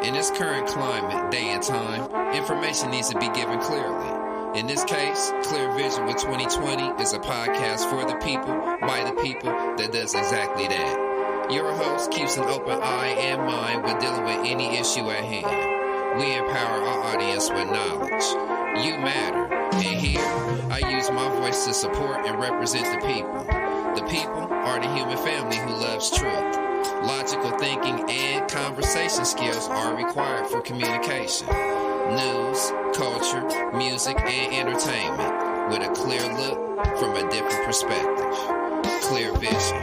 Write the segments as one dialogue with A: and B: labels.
A: In this current climate, day and time, information needs to be given clearly. In this case, Clear Vision with 2020 is a podcast for the people, by the people, that does exactly that. Your host keeps an open eye and mind when dealing with any issue at hand. We empower our audience with knowledge. You matter. And here, I use my voice to support and represent the people. The people are the human family who loves truth. Logical thinking and conversation skills are required for communication. News, culture, music, and entertainment with a clear look from a different perspective. Clear Vision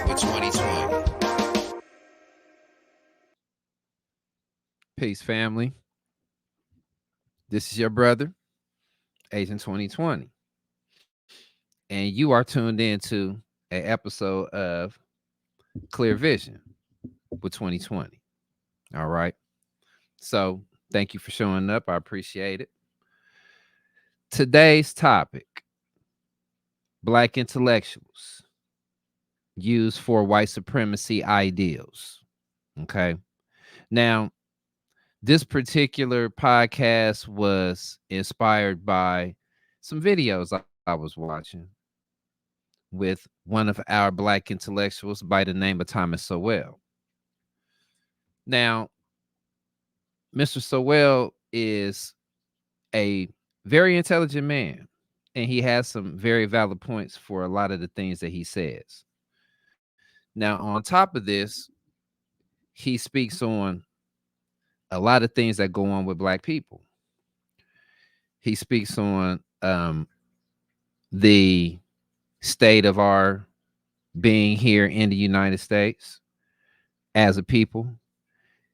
A: with 2020.
B: Peace, family. This is your brother, Agent 2020. And you are tuned into an episode of Clear Vision with 2020. All right. So thank you for showing up. I appreciate it. Today's topic: Black intellectuals used for white supremacy ideals. Okay. Now, this particular podcast was inspired by some videos I was watching with one of our Black intellectuals by the name of Thomas Sowell. Now, Mr. Sowell is a very intelligent man, and he has some very valid points for a lot of the things that he says. Now, on top of this, he speaks on a lot of things that go on with Black people. He speaks on the state of our being here in the United States as a people.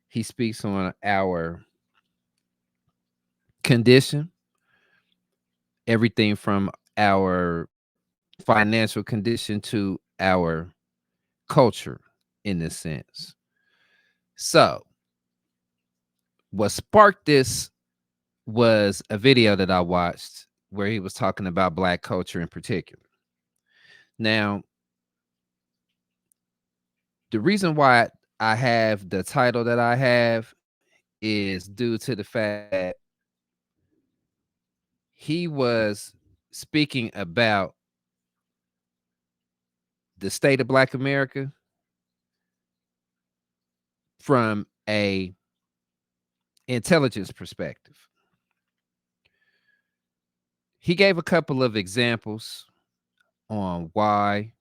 B: He speaks on our condition, everything from our financial condition to our culture in this sense. So, what sparked this was a video that I watched where he was talking about Black culture in particular. Now, the reason why I have the title that I have is due to the fact that he was speaking about the state of Black America from a intelligence perspective. He gave a couple of examples on why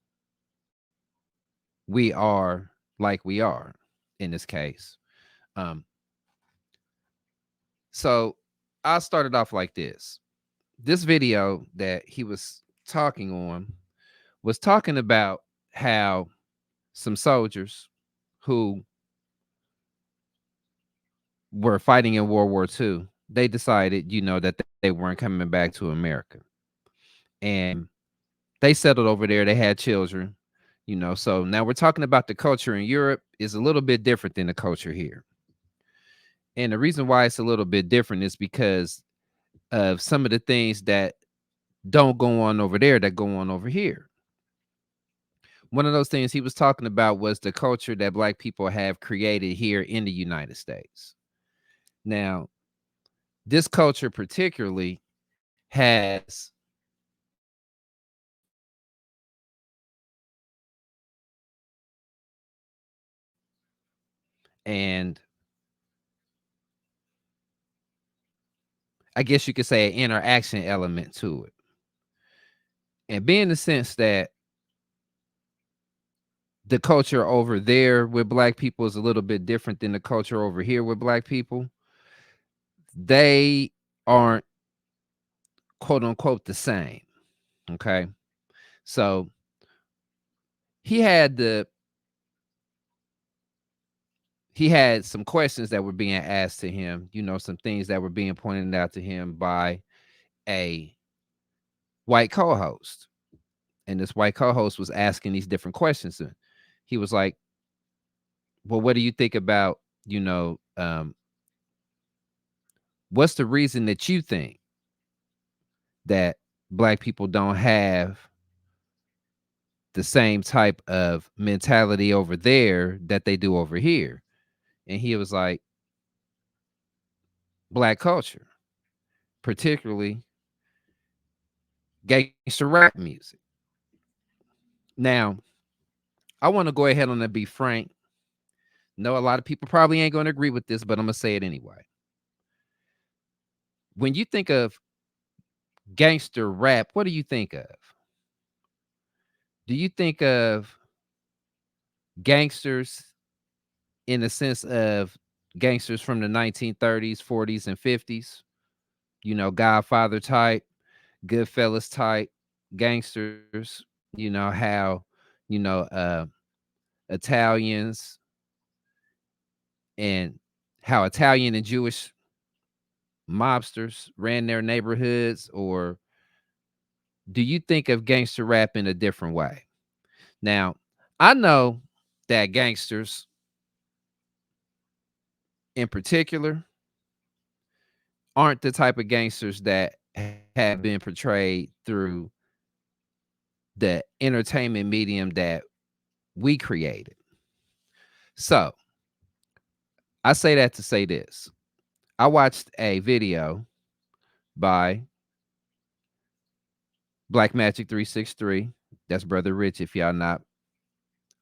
B: we are like we are in this case. So I started off like this. This video that he was talking on was talking about how some soldiers who were fighting in World War II, they decided, that they weren't coming back to America. And they settled over there. They had children, So now we're talking about the culture in Europe is a little bit different than the culture here. And the reason why it's a little bit different is because of some of the things that don't go on over there that go on over here. One of those things he was talking about was the culture that Black people have created here in the United States. Now, this culture particularly has and I guess you could say an interaction element to it. And being the sense that the culture over there with Black people is a little bit different than the culture over here with Black people, they aren't quote unquote the same. Okay. So he had some questions that were being asked to him, some things that were being pointed out to him by a white co-host. And this white co-host was asking these different questions. And he was like, well, what do you think about, what's the reason that you think that Black people don't have the same type of mentality over there that they do over here? And he was like, black culture, particularly gangster rap music. Now, I want to go ahead on and be frank. No, a lot of people probably ain't going to agree with this, but I'm going to say it anyway. When you think of gangster rap, what do you think of? Do you think of gangsters in the sense of gangsters from the 1930s, 40s, and 50s? You know, Godfather type, Goodfellas type gangsters, you know, how, you know, Italians and how Italian and Jewish mobsters ran their neighborhoods, or do you think of gangster rap in a different way? Now, I know that gangsters in particular aren't the type of gangsters that have been portrayed through the entertainment medium that we created. So, I say that to say this. I watched a video by Black Magic 363. That's Brother Rich. If y'all not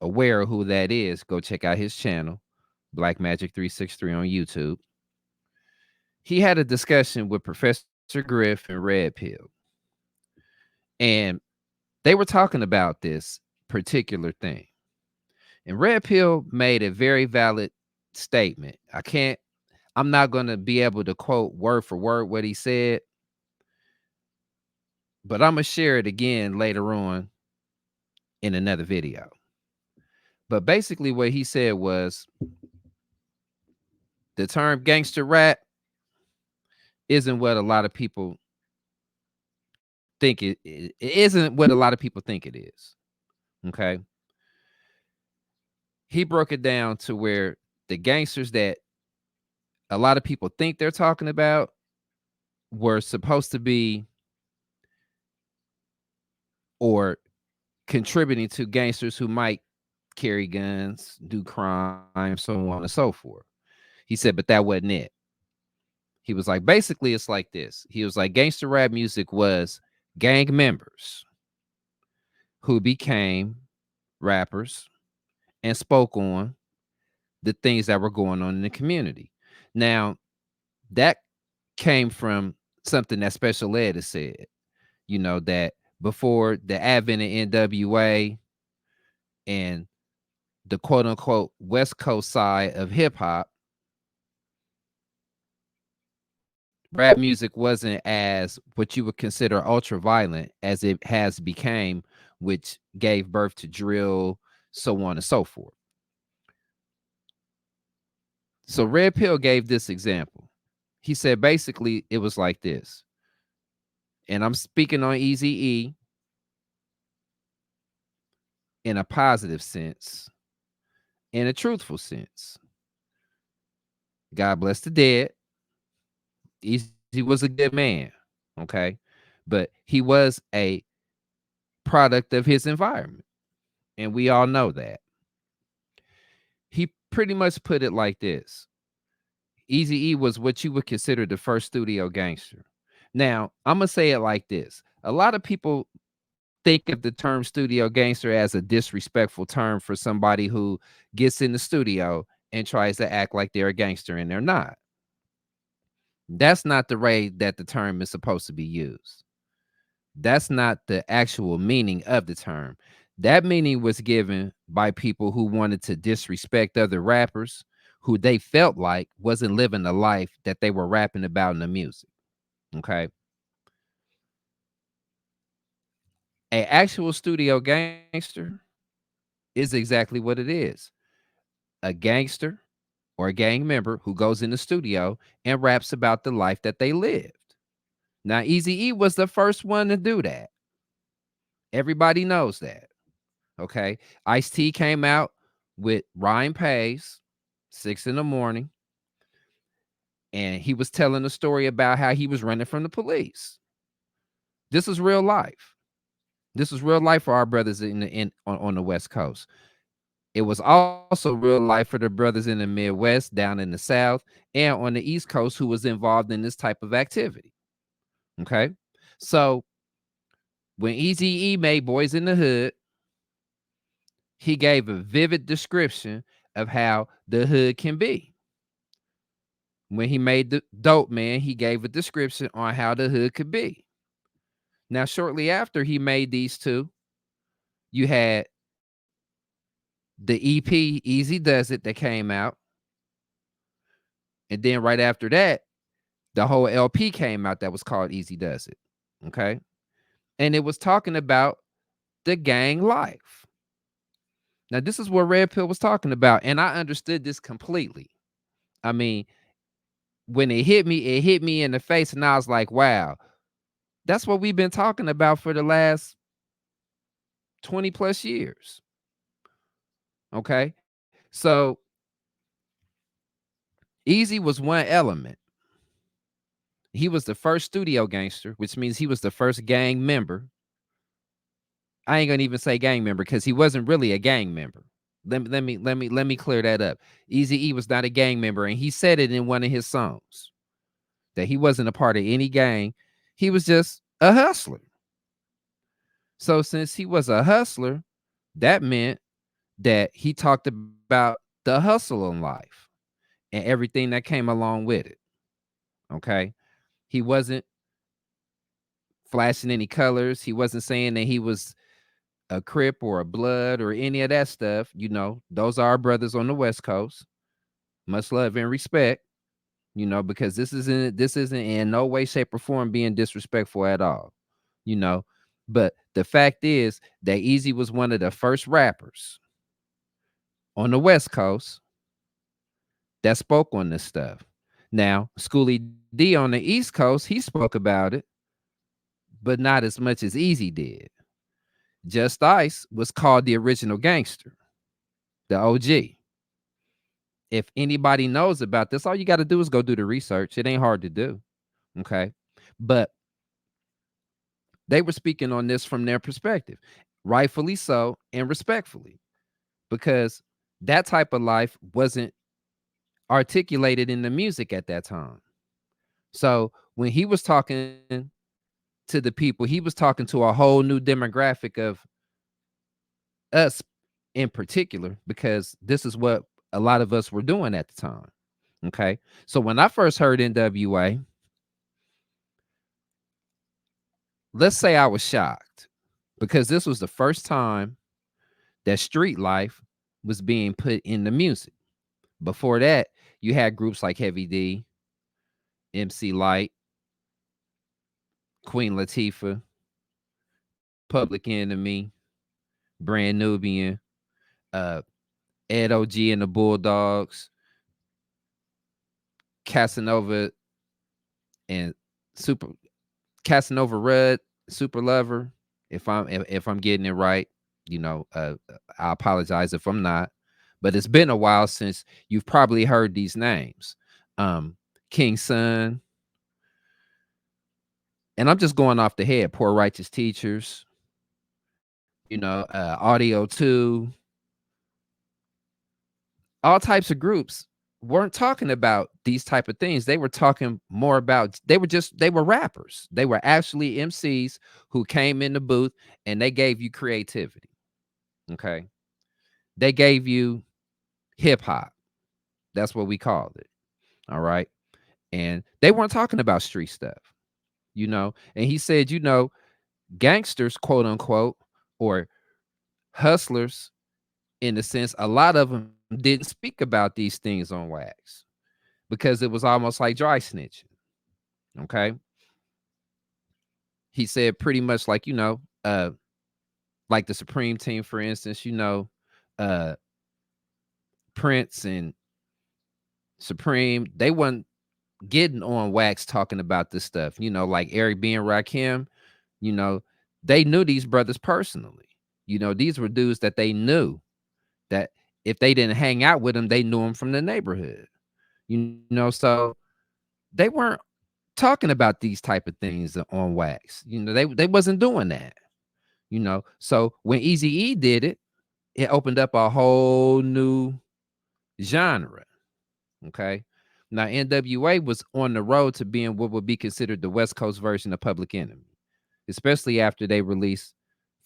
B: aware of who that is, go check out his channel, Black Magic 363 on YouTube. He had a discussion with Professor Griff and Red Pill, and they were talking about this particular thing. And Red Pill made a very valid statement. I'm not going to be able to quote word for word what he said, but I'm going to share it again later on in another video. But basically, what he said was the term gangster rap isn't what a lot of people think it isn't what a lot of people think it is. Okay. He broke it down to where the gangsters that a lot of people think they're talking about were supposed to be or contributing to gangsters who might carry guns, do crime, so on and so forth. He said, but that wasn't it. He was like, basically, it's like this. He was like, gangster rap music was gang members who became rappers and spoke on the things that were going on in the community. Now, that came from something that Special Ed has said, you know, that before the advent of NWA and the quote unquote West Coast side of hip hop, rap music wasn't as what you would consider ultra violent as it has became, which gave birth to drill, so on and so forth. So Red Pill gave this example. He said basically it was like this, and I'm speaking on Easy E in a positive sense, in a truthful sense. God bless the dead. Easy was a good man, okay? But he was a product of his environment, and we all know that. He pretty much put it like this. Easy E was what you would consider the first studio gangster. Now, I'm going to say it like this. A lot of people think of the term studio gangster as a disrespectful term for somebody who gets in the studio and tries to act like they're a gangster and they're not. That's not the way that the term is supposed to be used. That's not the actual meaning of the term. That meaning was given by people who wanted to disrespect other rappers who they felt like wasn't living the life that they were rapping about in the music. Okay. A actual studio gangster is exactly what it is. A gangster or a gang member who goes in the studio and raps about the life that they lived. Now, Easy E was the first one to do that. Everybody knows that. Okay. Ice-T came out with Rhyme Pays, 6 in the morning, and he was telling a story about how he was running from the police. This is real life. This is real life for our brothers on the West Coast. It was also real life for the brothers in the Midwest, down in the South, and on the East Coast who was involved in this type of activity. Okay. So when Eazy-E made Boys in the Hood, he gave a vivid description of how the hood can be. When he made the Dope Man, he gave a description on how the hood could be. Now, shortly after he made these two, you had the EP Easy Does It that came out. And then right after that, the whole LP came out that was called Easy Does It. Okay. And it was talking about the gang life. Now, this is what Red Pill was talking about. And I understood this completely. I mean, when it hit me in the face, and I was like, wow, that's what we've been talking about for the last 20 plus years. Okay. So Easy was one element. He was the first studio gangster, which means he was the first gang member. I ain't gonna even say gang member because he wasn't really a gang member. Let me clear that up. Easy E was not a gang member, and he said it in one of his songs that he wasn't a part of any gang. He was just a hustler. So since he was a hustler, that meant that he talked about the hustle in life and everything that came along with it. Okay. He wasn't flashing any colors. He wasn't saying that he was a Crip or a Blood or any of that stuff. Those are our brothers on the West Coast. Much love and respect, because this isn't in no way, shape, or form being disrespectful at all, you know. But the fact is that Easy was one of the first rappers on the West Coast that spoke on this stuff. Now, Schoolie D on the East Coast, he spoke about it, but not as much as Easy did. Just Ice was called the original gangster, the OG. If anybody knows about this, all you got to do is go do the research. It ain't hard to do. Okay. But they were speaking on this from their perspective, rightfully so and respectfully, because that type of life wasn't articulated in the music at that time. So when he was talking to the people, he was talking to a whole new demographic of us in particular, because this is what a lot of us were doing at the time. Okay. So when I first heard NWA, let's say I was shocked because this was the first time that street life was being put in the music. Before that, you had groups like Heavy D, MC Light, Queen Latifah, Public Enemy, Brand Nubian, uh, Ed OG and the Bulldogs, Casanova and Super Casanova Rudd, Super Lover. If I'm getting it right, I apologize if I'm not. But it's been a while since you've probably heard these names. King Son. And I'm just going off the head. Poor Righteous Teachers, Audio 2, all types of groups weren't talking about these type of things. They were talking more about, they were rappers. They were actually MCs who came in the booth and they gave you creativity. Okay. They gave you hip hop. That's what we called it. All right. And they weren't talking about street stuff, And he said, gangsters, quote unquote, or hustlers, in the sense, a lot of them didn't speak about these things on wax because it was almost like dry snitching. Okay. He said pretty much like, like the Supreme team, for instance, uh, Prince and Supreme, they weren't getting on wax talking about this stuff, like Eric B and Rakim, you know, they knew these brothers personally. These were dudes that they knew that if they didn't hang out with them, they knew them from the neighborhood. So they weren't talking about these type of things on wax. They wasn't doing that. So when Eazy-E did it, it opened up a whole new genre. Okay. Now, NWA was on the road to being what would be considered the West Coast version of Public Enemy, especially after they released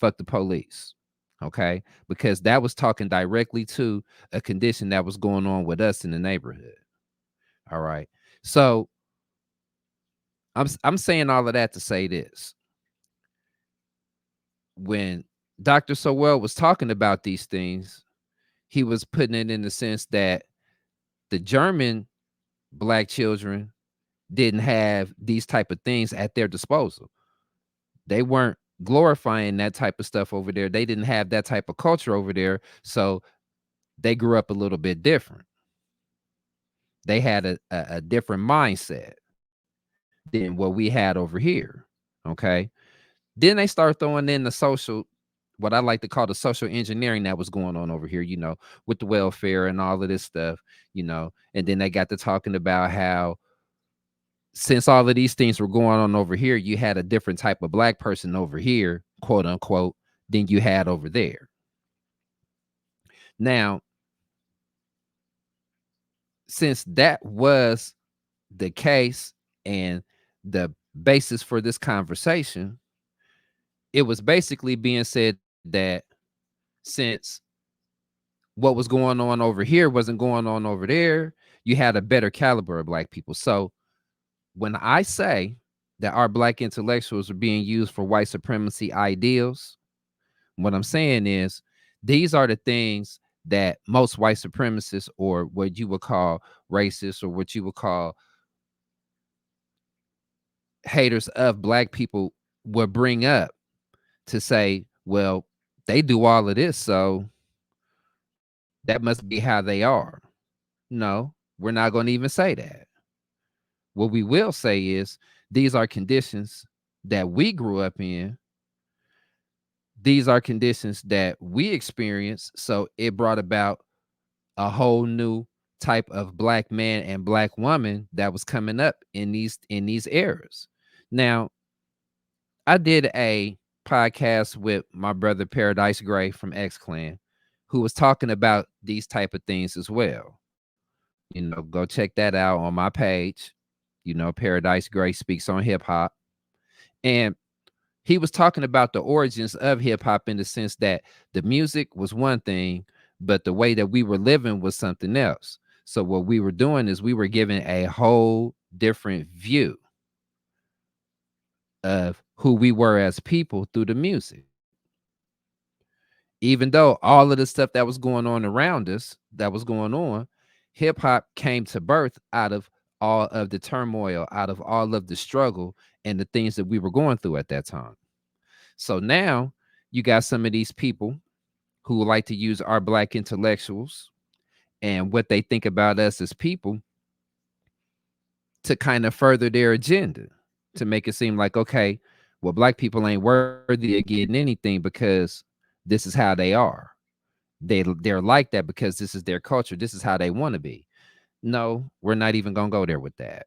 B: Fuck the Police. Okay. Because that was talking directly to a condition that was going on with us in the neighborhood. All right. So I'm saying all of that to say this. When Dr. Sowell was talking about these things, he was putting it in the sense that the German black children didn't have these type of things at their disposal. They weren't glorifying that type of stuff over there. They didn't have that type of culture over there. So they grew up a little bit different. They had a different mindset than what we had over here. Okay. Then they start throwing in the social, what I like to call the social engineering that was going on over here, with the welfare and all of this stuff, and then they got to talking about how since all of these things were going on over here, you had a different type of black person over here, quote unquote, than you had over there. Now, since that was the case and the basis for this conversation, it was basically being said that since what was going on over here wasn't going on over there, you had a better caliber of black people. So when I say that our black intellectuals are being used for white supremacy ideals, what I'm saying is these are the things that most white supremacists, or what you would call racists, or what you would call haters of black people, would bring up to say, well, they do all of this, so that must be how they are. No, we're not going to even say that. What we will say is these are conditions that we grew up in. These are conditions that we experienced. So it brought about a whole new type of black man and black woman that was coming up in these eras. Now, I did a podcast with my brother Paradise Gray from X Clan, who was talking about these type of things as well. Go check that out on my page. Paradise Gray speaks on hip hop. And he was talking about the origins of hip hop in the sense that the music was one thing, but the way that we were living was something else. So what we were doing is we were giving a whole different view of who we were as people through the music. Even though all of the stuff that was going on around us, that was going on, hip hop came to birth out of all of the turmoil, out of all of the struggle and the things that we were going through at that time. So now you got some of these people who like to use our black intellectuals and what they think about us as people to kind of further their agenda, to make it seem like, okay, well, black people ain't worthy of getting anything because this is how they are. They're like that because this is their culture. This is how they want to be. No, we're not even gonna go there with that.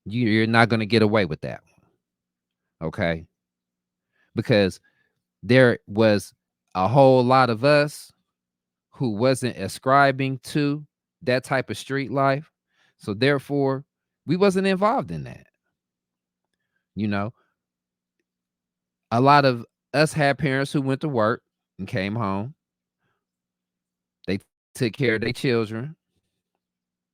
B: You're not gonna get away with that one, okay? Because there was a whole lot of us who wasn't ascribing to that type of street life. So therefore, we wasn't involved in that. You know, a lot of us had parents who went to work and came home. They took care of their children.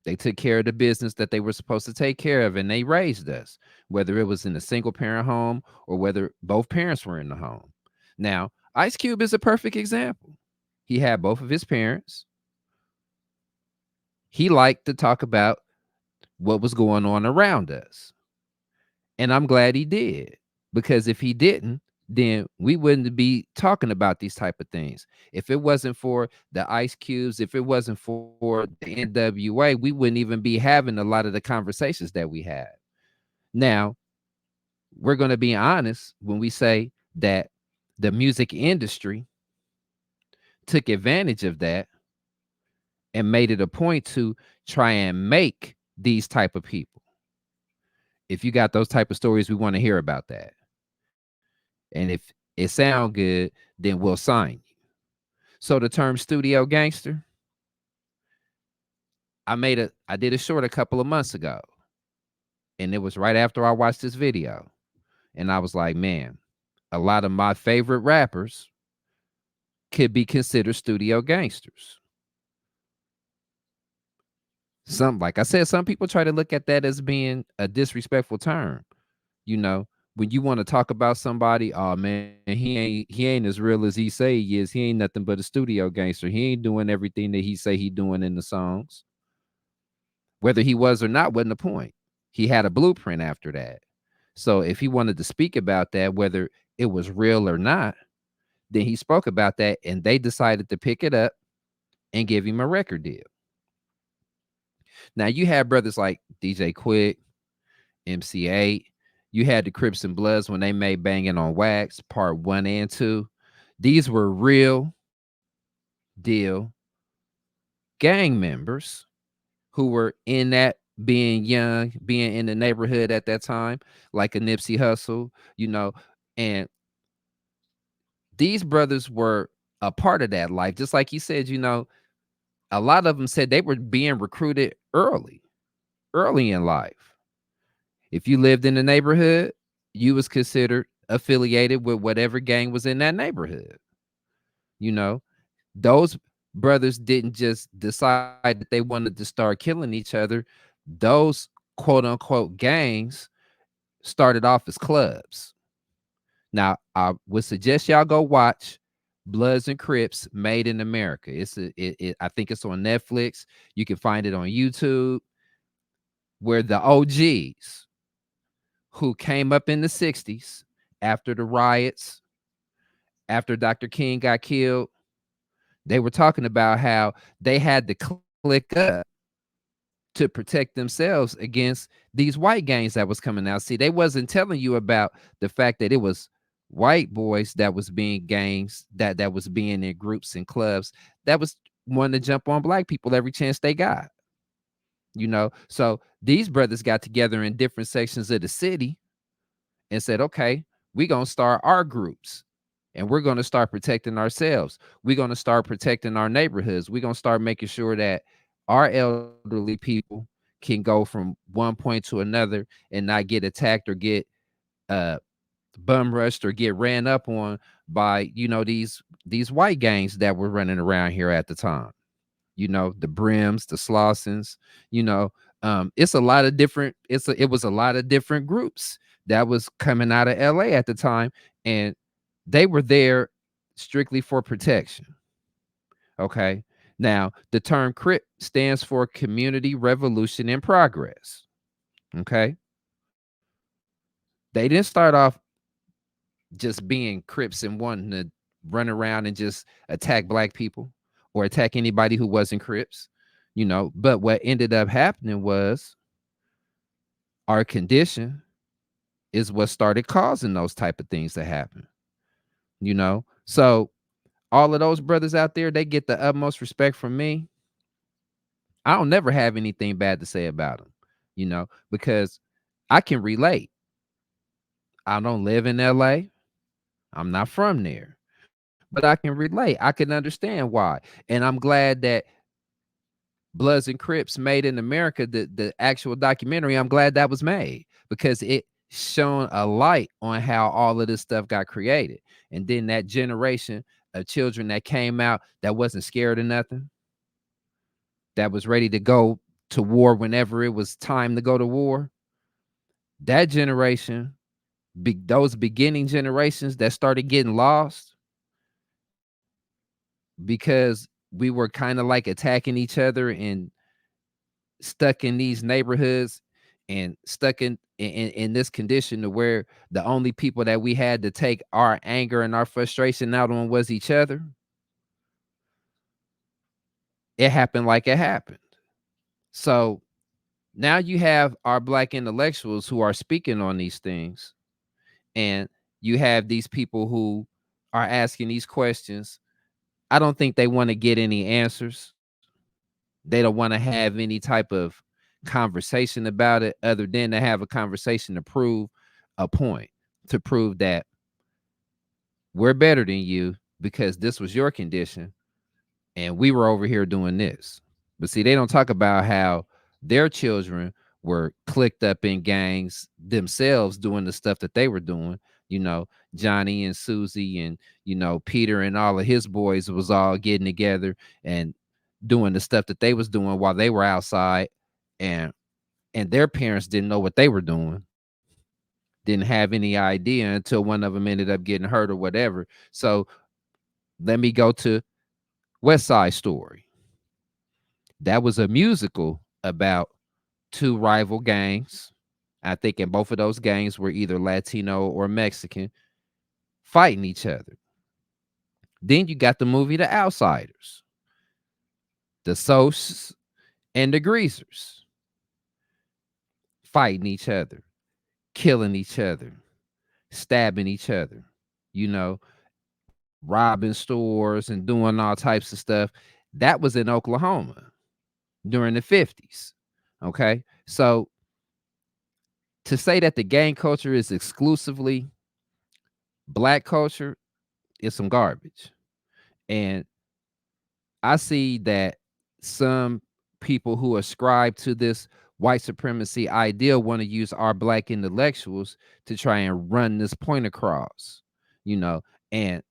B: They took care of the business that they were supposed to take care of, and they raised us, whether it was in a single parent home or whether both parents were in the home. Now, Ice Cube is a perfect example. He had both of his parents. He liked to talk about what was going on around us. And I'm glad he did, because if he didn't, then we wouldn't be talking about these type of things. If it wasn't for the Ice Cubes, if it wasn't for the NWA, we wouldn't even be having a lot of the conversations that we had. Now, we're going to be honest when we say that the music industry took advantage of that and made it a point to try and make these type of people. If you got those type of stories, we want to hear about that. And if it sound good, then we'll sign you. So the term studio gangster, I did a short a couple of months ago, and it was right after I watched this video, and I was like, man, a lot of my favorite rappers could be considered studio gangsters. Some, like I said, some people try to look at that as being a disrespectful term. You know, when you want to talk about somebody, oh man, he ain't as real as he say he is. He ain't nothing but a studio gangster. He ain't doing everything that he say he doing in the songs. Whether he was or not wasn't the point. He had a blueprint after that. So if he wanted to speak about that, whether it was real or not, then he spoke about that, and they decided to pick it up and give him a record deal. Now you have brothers like DJ Quick, MC8. You had the Crips and Bloods when they made Banging on Wax Part 1 and 2. These were real deal gang members who were in that, being young, being in the neighborhood at that time, like a Nipsey Hussle, you know, and these brothers were a part of that life. Just like he said, a lot of them said they were being recruited early in life. If you lived in the neighborhood, you was considered affiliated with whatever gang was in that neighborhood. You know, those brothers didn't just decide that they wanted to start killing each other. Those quote unquote gangs started off as clubs. Now, I would suggest y'all go watch Bloods and Crips Made in America. I think it's on Netflix. You can find it on YouTube, where the OGs who came up in the 60s after the riots, after Dr. King got killed, they were talking about how they had to click up to protect themselves against these white gangs that was coming out. See, they wasn't telling you about the fact that it was white boys that was being gangs, that was being in groups and clubs that was wanting to jump on black people every chance they got. So these brothers got together in different sections of the city and said, okay, we're going to start our groups, and we're going to start protecting ourselves. We're going to start protecting our neighborhoods. We're going to start making sure that our elderly people can go from one point to another and not get attacked or get uh bum rushed or get ran up on by these white gangs that were running around here at the time. The Brims, the Slossons. It's a lot of different it was a lot of different groups that was coming out of LA at the time, and they were there strictly for protection. Okay. Now, the term CRIP stands for Community Revolution in Progress. Okay. They didn't start off just being Crips and wanting to run around and just attack black people or attack anybody who wasn't Crips, But what ended up happening was our condition is what started causing those type of things to happen, So all of those brothers out there, they get the utmost respect from me. I don't never have anything bad to say about them, because I can relate. I don't live in LA. I'm not from there, but I can relate. I can understand why. And I'm glad that Bloods and Crips Made in America, the actual documentary, I'm glad that was made, because it shone a light on how all of this stuff got created. And then that generation of children that came out that wasn't scared of nothing, that was ready to go to war whenever it was time to go to war. That generation, those beginning generations that started getting lost because we were kind of like attacking each other and stuck in these neighborhoods and stuck in this condition to where the only people that we had to take our anger and our frustration out on was each other. It happened like it happened. So now you have our black intellectuals who are speaking on these things, and you have these people who are asking these questions. I don't think they want to get any answers. They don't want to have any type of conversation about it, other than to have a conversation to prove a point, to prove that we're better than you because this was your condition. and we were over here doing this. But see, they don't talk about how their children were clicked up in gangs themselves doing the stuff that they were doing. You know, Johnny and Susie and, Peter and all of his boys was all getting together and doing the stuff that they was doing while they were outside, and their parents didn't know what they were doing, didn't have any idea until one of them ended up getting hurt or whatever. So let me go to West Side Story. That was a musical about two rival gangs. I think in both of those gangs were either Latino or Mexican fighting each other. Then you got the movie The Outsiders, the Sos and the Greasers fighting each other, killing each other, stabbing each other, you know, robbing stores and doing all types of stuff. That was in Oklahoma during the 50s. Okay. So to say that the gang culture is exclusively black culture is some garbage. And I see that some people who ascribe to this white supremacy ideal want to use our black intellectuals to try and run this point across, you know. And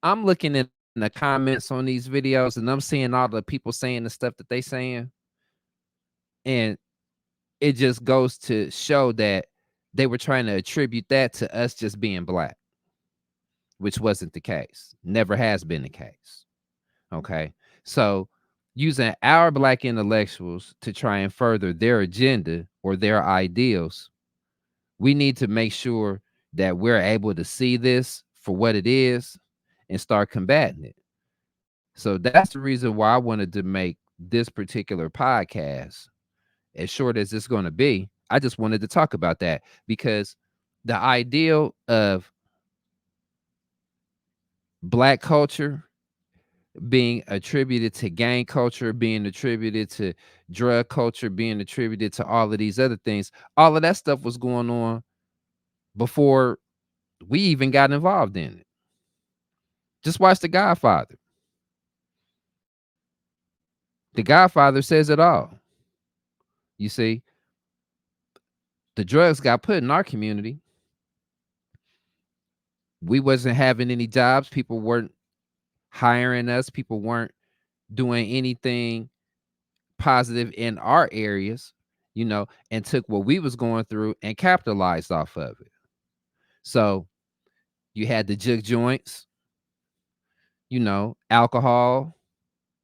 B: I'm looking in the comments on these videos and I'm seeing all the people saying the stuff that they saying. And it just goes to show that they were trying to attribute that to us just being black, which wasn't the case, never has been the case. Okay. So using our black intellectuals to try and further their agenda or their ideals, we need to make sure that we're able to see this for what it is and start combating it. So that's the reason why I wanted to make this particular podcast as short as it's going to be. I just wanted to talk about that because the ideal of black culture being attributed to gang culture, being attributed to drug culture, being attributed to all of these other things, all of that stuff was going on before we even got involved in it. Just watch The Godfather. The Godfather says it all. You see, the drugs got put in our community. We wasn't having any jobs. People weren't hiring us. People weren't doing anything positive in our areas, and took what we was going through and capitalized off of it. So you had the jug joints, alcohol,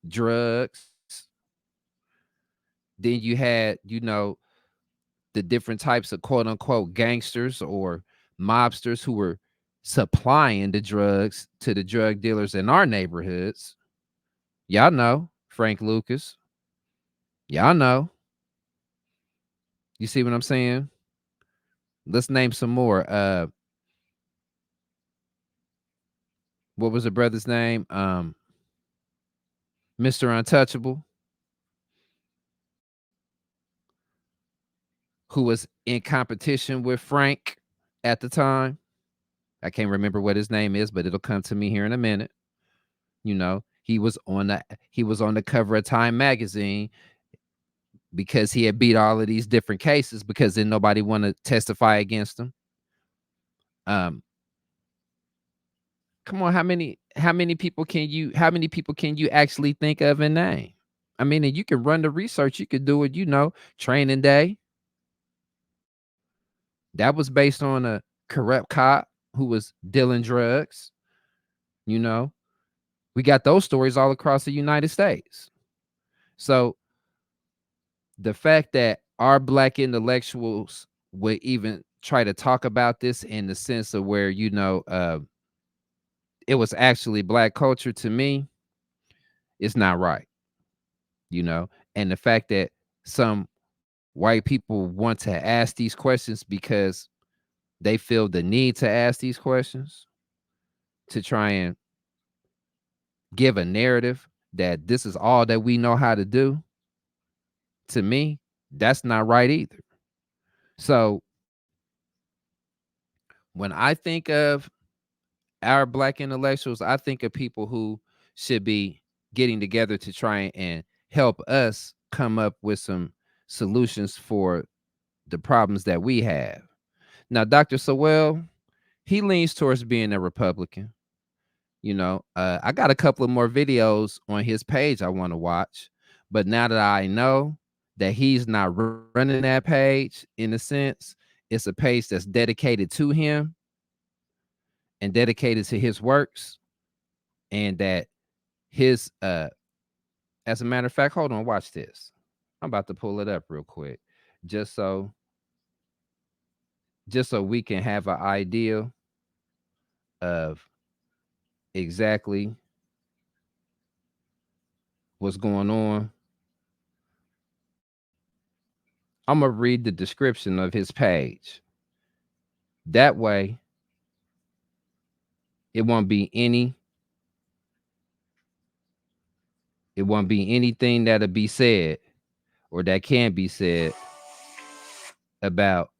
B: drugs. Then you had, the different types of quote unquote gangsters or mobsters who were supplying the drugs to the drug dealers in our neighborhoods. Y'all know Frank Lucas. Y'all know. You see what I'm saying? Let's name some more. What was the brother's name? Mr. Untouchable, who was in competition with Frank at the time. I can't remember what his name is, but it'll come to me here in a minute. He was on the cover of Time magazine because he had beat all of these different cases because then nobody want to testify against him. Um, Come on, how many people can you actually think of and name? I mean, and you can run the research, you could do it, Training Day. That was based on a corrupt cop who was dealing drugs. You know, we got those stories all across the United States. So the fact that our black intellectuals would even try to talk about this in the sense of where, it was actually black culture to me, is not right. And the fact that some white people want to ask these questions because they feel the need to ask these questions to try and give a narrative that this is all that we know how to do, to me, that's not right either. So when I think of our black intellectuals, I think of people who should be getting together to try and help us come up with some solutions for the problems that we have. Now, Dr. Sowell, he leans towards being a Republican. I got a couple of more videos on his page I want to watch, but now that I know that he's not running that page, in a sense, it's a page that's dedicated to him and dedicated to his works, and that his as a matter of fact, hold on, watch this. I'm about to pull it up real quick, just so we can have an idea of exactly what's going on. I'm gonna read the description of his page. That way, it won't be any. It won't be anything that'll be said or that can be said about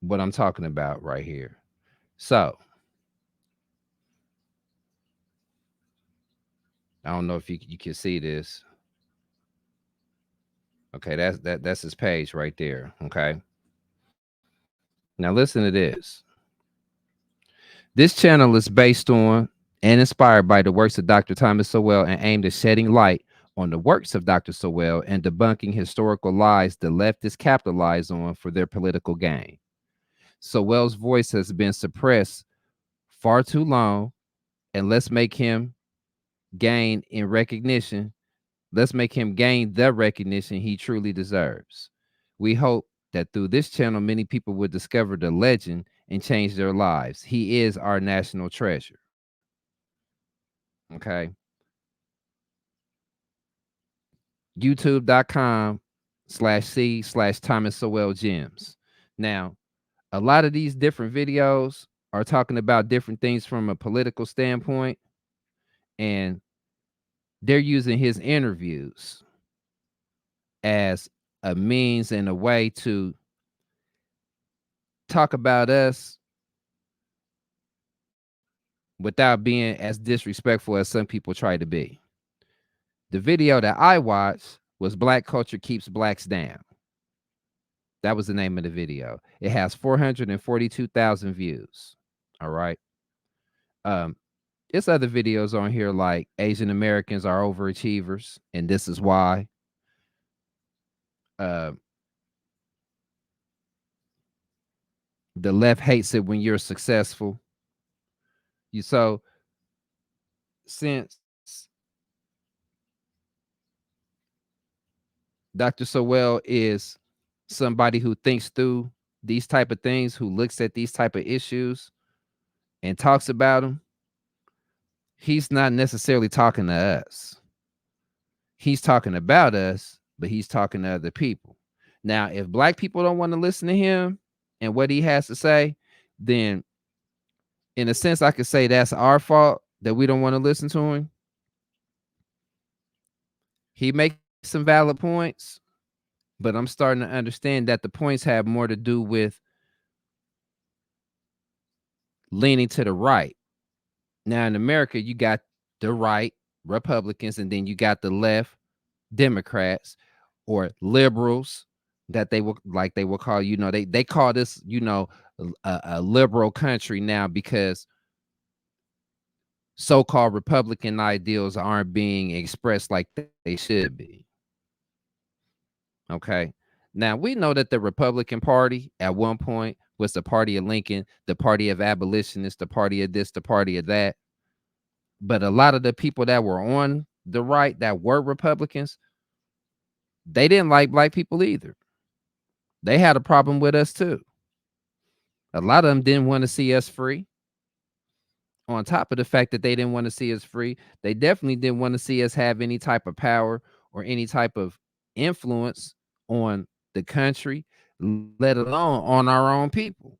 B: what I'm talking about right here. So I don't know if you can see this. Okay, that's his page right there. Okay. Now listen to this. This channel is based on and inspired by the works of Dr. Thomas Sowell and aimed at shedding light on the works of Dr. Sowell and debunking historical lies the leftists capitalize on for their political gain. Sowell's voice has been suppressed far too long, and gain in recognition. Let's make him gain the recognition he truly deserves. We hope that through this channel, many people will discover the legend and change their lives. He is our national treasure. Okay. YouTube.com/C/Thomas Sowell Gems. Now, a lot of these different videos are talking about different things from a political standpoint, and they're using his interviews as a means and a way to talk about us without being as disrespectful as some people try to be. The video that I watched was Black Culture Keeps Blacks Down. That was the name of the video. It has 442,000 views. All right. Um, there's other videos on here like Asian Americans are overachievers, and this is why. Uh, the left hates it when you're successful. So since Dr. Sowell is somebody who thinks through these type of things, who looks at these type of issues and talks about them, he's not necessarily talking to us. He's talking about us, but he's talking to other people. Now, if black people don't want to listen to him and what he has to say, then in a sense, I could say that's our fault that we don't want to listen to him. He makes some valid points, but I'm starting to understand that the points have more to do with leaning to the right. Now in America, you got the right Republicans, and then you got the left Democrats or liberals that they will call, they call this, a liberal country now because so-called Republican ideals aren't being expressed like they should be. Okay. Now we know that the Republican Party at one point was the party of Lincoln, the party of abolitionists, the party of this, the party of that. But a lot of the people that were on the right that were Republicans, they didn't like black people either. They had a problem with us too. A lot of them didn't want to see us free. On top of the fact that they didn't want to see us free, they definitely didn't want to see us have any type of power or any type of influence on the country, let alone on our own people.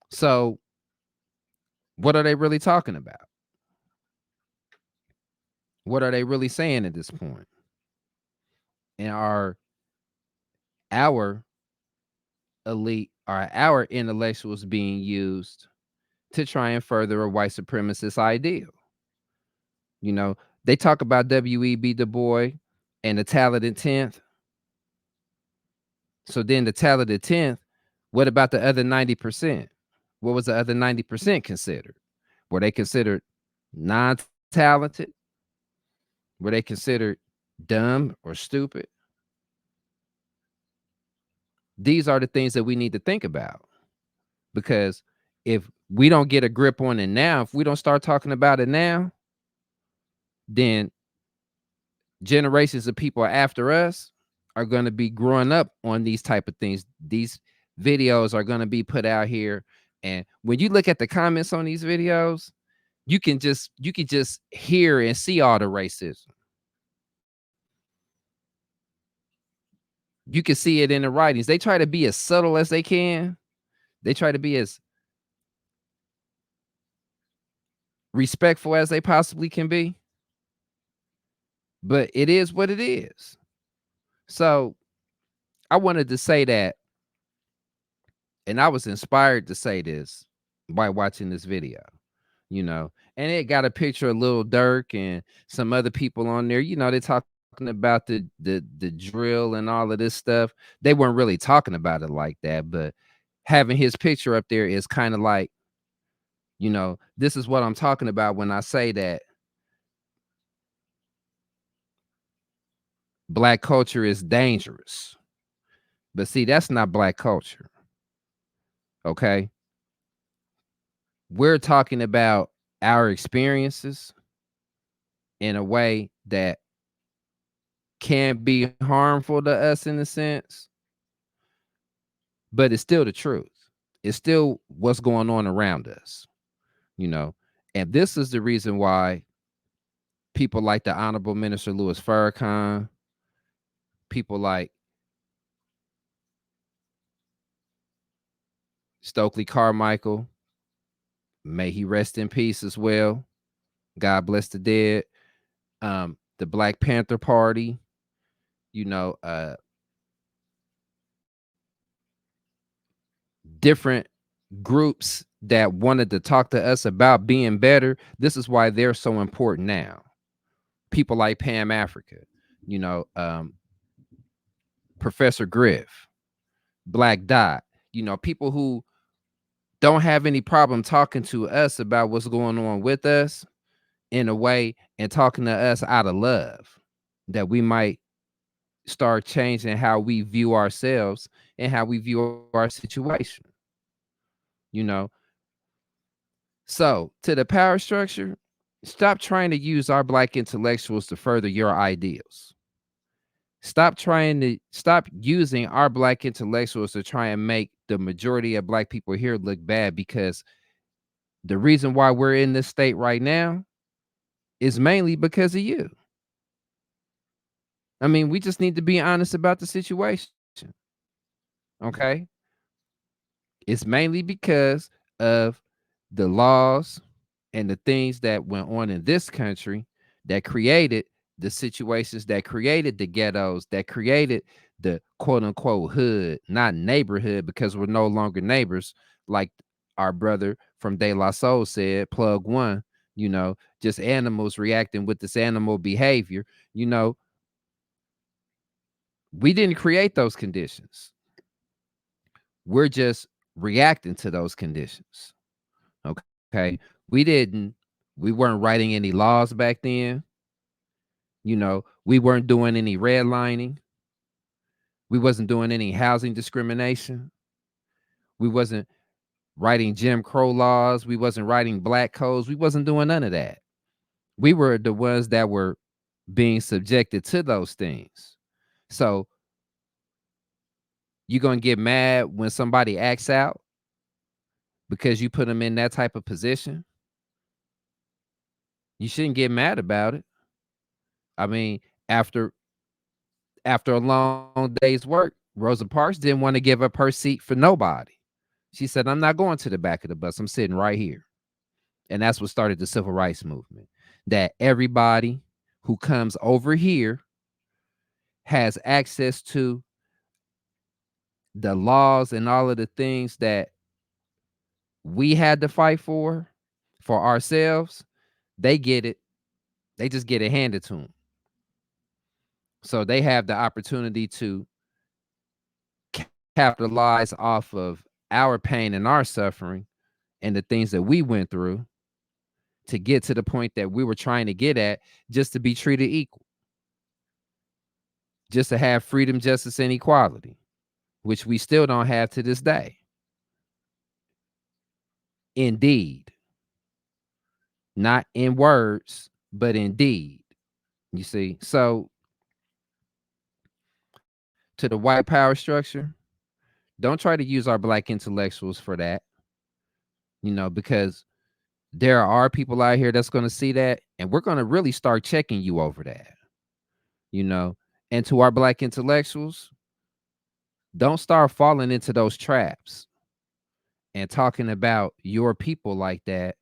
B: So, what are they really talking about? What are they really saying at this point? And are our elite, are our intellectuals being used to try and further a white supremacist ideal. You know, they talk about W.E.B. Du Bois and the talented 10th. So then the talented 10th, what about the other 90%? What was the other 90% considered? Were they considered non-talented? Were they considered dumb or stupid? These are the things that we need to think about, because if we don't get a grip on it now, if we don't start talking about it now, then generations of people after us are going to be growing up on these type of things. These videos are going to be put out here, and when you look at the comments on these videos, you can just hear and see all the racism. You can see it in the writings. They try to be as subtle as they can. They try to be as respectful as they possibly can be, but it is what it is. So I wanted to say that, and I was inspired to say this by watching this video, and it got a picture of Lil Durk and some other people on there. They're talking about the drill and all of this stuff. They weren't really talking about it like that, but having his picture up there is kind of like, this is what I'm talking about when I say that black culture is dangerous. But see, that's not black culture. Okay. We're talking about our experiences in a way that can be harmful to us in a sense, but it's still the truth. It's still what's going on around us, you know. And this is the reason why people like the Honorable Minister Louis Farrakhan, people like Stokely Carmichael, may he rest in peace as well. God bless the dead. The Black Panther Party, you know, different groups that wanted to talk to us about being better. This is why they're so important now. People like Pam Africa, you know, Professor Griff, Black Dot, people who don't have any problem talking to us about what's going on with us in a way and talking to us out of love, that we might start changing how we view ourselves and how we view our situation, you know. So, to the power structure, stop trying to use our black intellectuals to further your ideals. Stop using our black intellectuals to try and make the majority of black people here look bad, because the reason why we're in this state right now is mainly because of you. I mean, we just need to be honest about the situation. Okay? It's mainly because of the laws and the things that went on in this country that created the situations, that created the ghettos, that created the quote unquote hood, not neighborhood, because we're no longer neighbors, like our brother from De La Soul said, plug one, just animals reacting with this animal behavior. We didn't create those conditions. We're just reacting to those conditions. Okay. We weren't writing any laws back then. We weren't doing any redlining. We wasn't doing any housing discrimination. We wasn't writing Jim Crow laws. We wasn't writing black codes. We wasn't doing none of that. We were the ones that were being subjected to those things. So you're going to get mad when somebody acts out because you put them in that type of position? You shouldn't get mad about it. I mean, after a long day's work, Rosa Parks didn't want to give up her seat for nobody. She said, I'm not going to the back of the bus. I'm sitting right here. And that's what started the civil rights movement. That everybody who comes over here has access to the laws and all of the things that we had to fight for ourselves, they get it. They just get it handed to them. So they have the opportunity to capitalize off of our pain and our suffering and the things that we went through to get to the point that we were trying to get at, just to be treated equal, just to have freedom, justice, and equality, which we still don't have to this day. Indeed. Not in words, but in deed. You see? So to the white power structure, don't try to use our black intellectuals for that, because there are people out here that's going to see that, and we're going to really start checking you over that, and to our black intellectuals, don't start falling into those traps and talking about your people like that.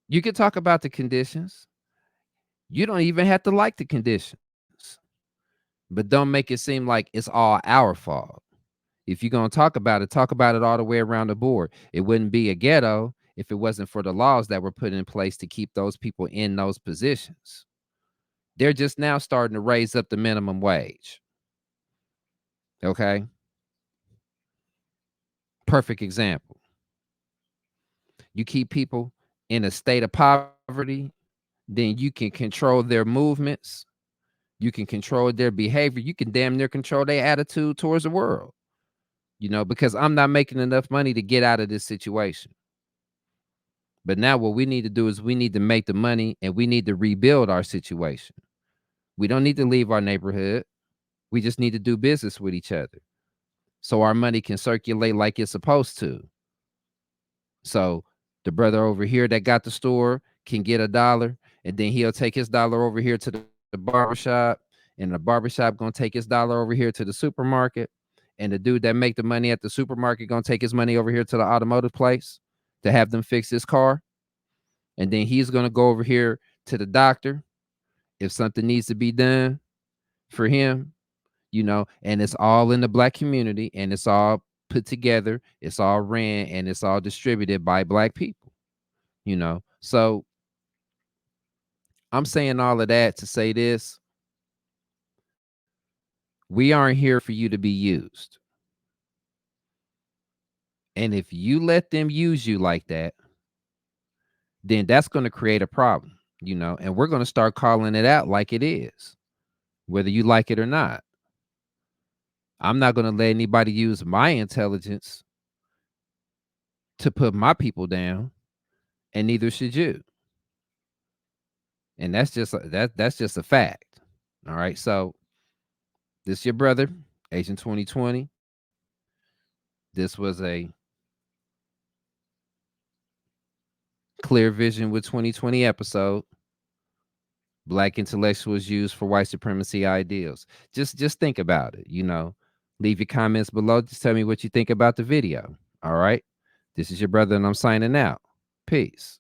B: You can talk about the conditions. You don't even have to like the conditions, but don't make it seem like it's all our fault. If you're going to talk about it all the way around the board. It wouldn't be a ghetto if it wasn't for the laws that were put in place to keep those people in those positions. They're just now starting to raise up the minimum wage. Okay? Perfect example. You keep people in a state of poverty, then you can control their movements. You can control their behavior. You can damn near control their attitude towards the world. Because I'm not making enough money to get out of this situation. But now what we need to do is we need to make the money, and we need to rebuild our situation. We don't need to leave our neighborhood. We just need to do business with each other so our money can circulate like it's supposed to. So the brother over here that got the store can get $1, and then he'll take his dollar over here to the barbershop, and the barbershop going to take his dollar over here to the supermarket. And the dude that make the money at the supermarket going to take his money over here to the automotive place to have them fix his car. And then he's going to go over here to the doctor if something needs to be done for him, and it's all in the black community, and it's all put together. It's all ran, and it's all distributed by black people, So I'm saying all of that to say this. We aren't here for you to be used. And if you let them use you like that, then that's going to create a problem, and we're going to start calling it out like it is, whether you like it or not. I'm not going to let anybody use my intelligence to put my people down, and neither should you. And that's just a fact. All right. So this is your brother, Agent 2020. This was a Clear Vision with 2020 episode. Black intellectuals used for white supremacy ideals. Just think about it, Leave your comments below. Just tell me what you think about the video. All right. This is your brother, and I'm signing out. Peace.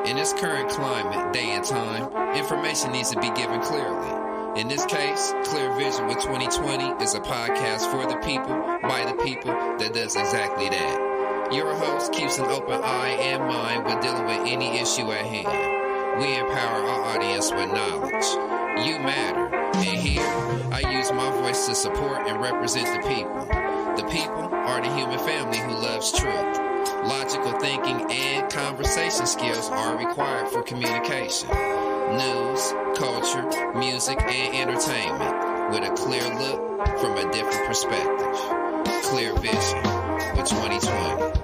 A: In this current climate, day and time, information needs to be given clearly. In this case, Clear Vision with 2020 is a podcast for the people, by the people, that does exactly that. Your host keeps an open eye and mind when dealing with any issue at hand. We empower our audience with knowledge. You matter. And here, I use my voice to support and represent the people. The people are the human family who loves truth. Logical thinking and conversation skills are required for communication. News, culture, music, and entertainment with a clear look from a different perspective. Clear Vision with 2020.